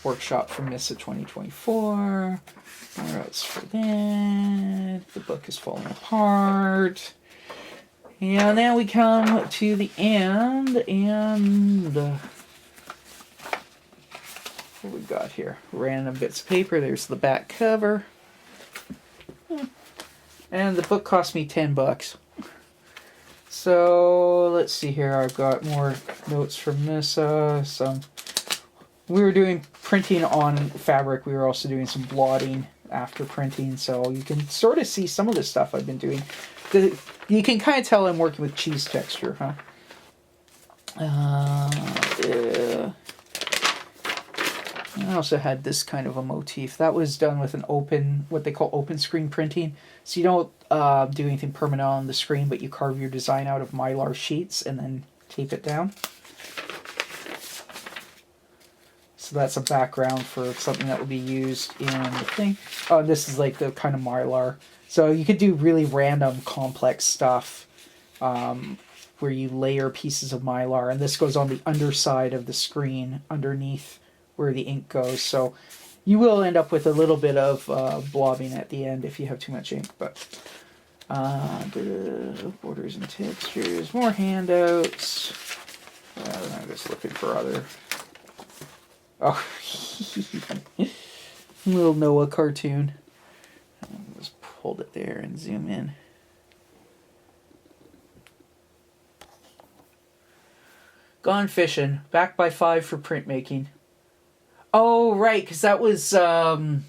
workshop from MISA 2024. More notes for that. The book is falling apart. And then we come to the end, and what we got here? Random bits of paper. There's the back cover. And the book cost me $10. So let's see here. I've got more notes from MISA. We were doing printing on fabric. We were also doing some blotting after printing. So you can sort of see some of the stuff I've been doing. You can kind of tell I'm working with cheese texture, huh? Yeah. I also had this kind of a motif. That was done with an what they call open screen printing. So you don't do anything permanent on the screen, but you carve your design out of Mylar sheets and then tape it down. So that's a background for something that will be used in the thing. Oh, this is like the kind of Mylar. So you could do really random, complex stuff where you layer pieces of Mylar. And this goes on the underside of the screen underneath where the ink goes. So you will end up with a little bit of blobbing at the end if you have too much ink. But borders and textures, more handouts. I'm just looking for other... Oh, little Noah cartoon. I'll just hold it there and zoom in. Gone fishing. Back by 5 for printmaking. Oh, right, because that was a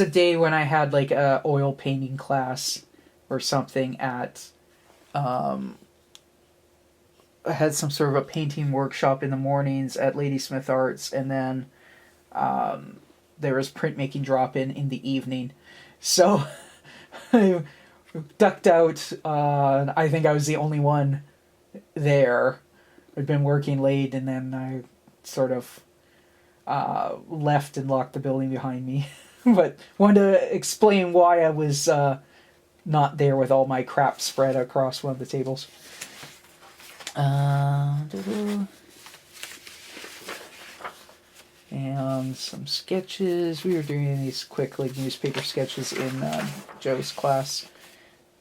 day when I had like a oil painting class or something at I had some sort of a painting workshop in the mornings at Ladysmith Arts, and then there was printmaking drop-in in the evening. So I ducked out. I think I was the only one there. I'd been working late, and then I sort of left and locked the building behind me. But wanted to explain why I was not there with all my crap spread across one of the tables. down some sketches. We were doing these quick like newspaper sketches in Joe's class.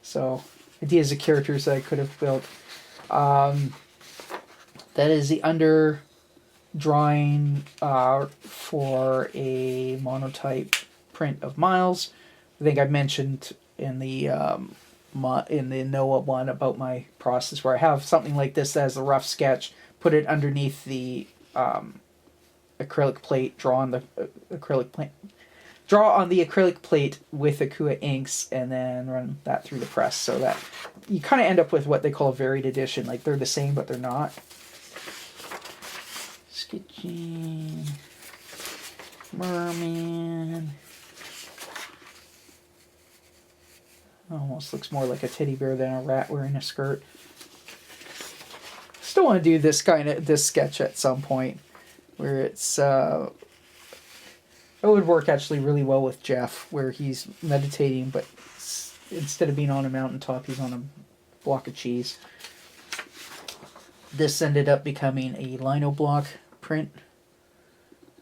So ideas of characters that I could have built. That is the under drawing for a monotype print of Miles. I think I mentioned in the Noah one about my process where I have something like this as a rough sketch, put it underneath the acrylic plate, draw on the acrylic plate with Akua inks, and then run that through the press, so that you kind of end up with what they call a varied edition. Like they're the same, but they're not. Sketching merman. Almost looks more like a teddy bear than a rat wearing a skirt. Still want to do this sketch at some point, where it's it would work actually really well with Jeff, where he's meditating, but instead of being on a mountaintop, he's on a block of cheese. This ended up becoming a lino block print,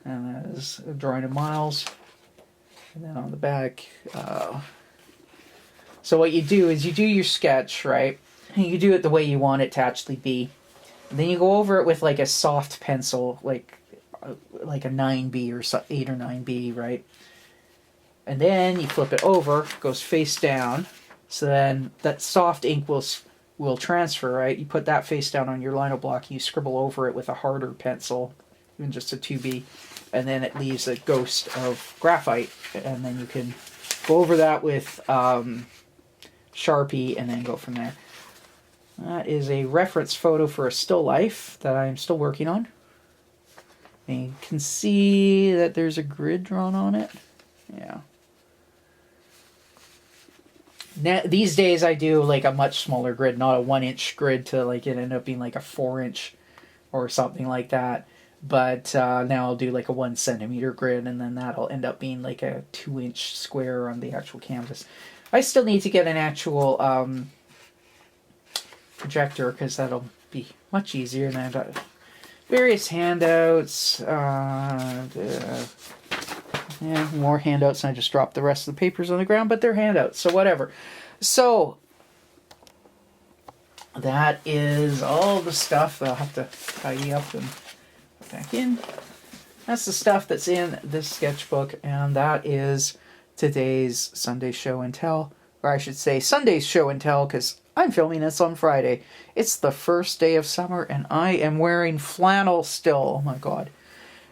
and that is a drawing of Miles. And then on the back, so what you do is you do your sketch, right? And you do it the way you want it to actually be. And then you go over it with like a soft pencil, like a 9B or 8 or 9B, right? And then you flip it over, goes face down. So then that soft ink will transfer, right? You put that face down on your lino block, you scribble over it with a harder pencil, even just a 2B, and then it leaves a ghost of graphite. And then you can go over that with Sharpie and then go from there. That is a reference photo for a still life that I'm still working on. And you can see that there's a grid drawn on it. Yeah. Now, these days I do like a much smaller grid, not a 1-inch grid to like it end up being like a 4-inch or something like that. But now I'll do like a 1 centimeter grid, and then that'll end up being like a 2-inch square on the actual canvas. I still need to get an actual projector, because that'll be much easier. And I've got various handouts. Yeah, more handouts, and I just dropped the rest of the papers on the ground, but they're handouts, so whatever. So that is all the stuff that I'll have to tidy up and put back in. That's the stuff that's in this sketchbook, and that is today's Sunday show and tell. Or I should say Sunday's show and tell, because I'm filming this on Friday. It's the first day of summer, and I am wearing flannel still. Oh my god.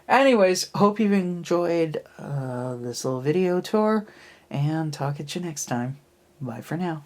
Anyways, hope you've enjoyed this little video tour, and talk at you next time. Bye for now.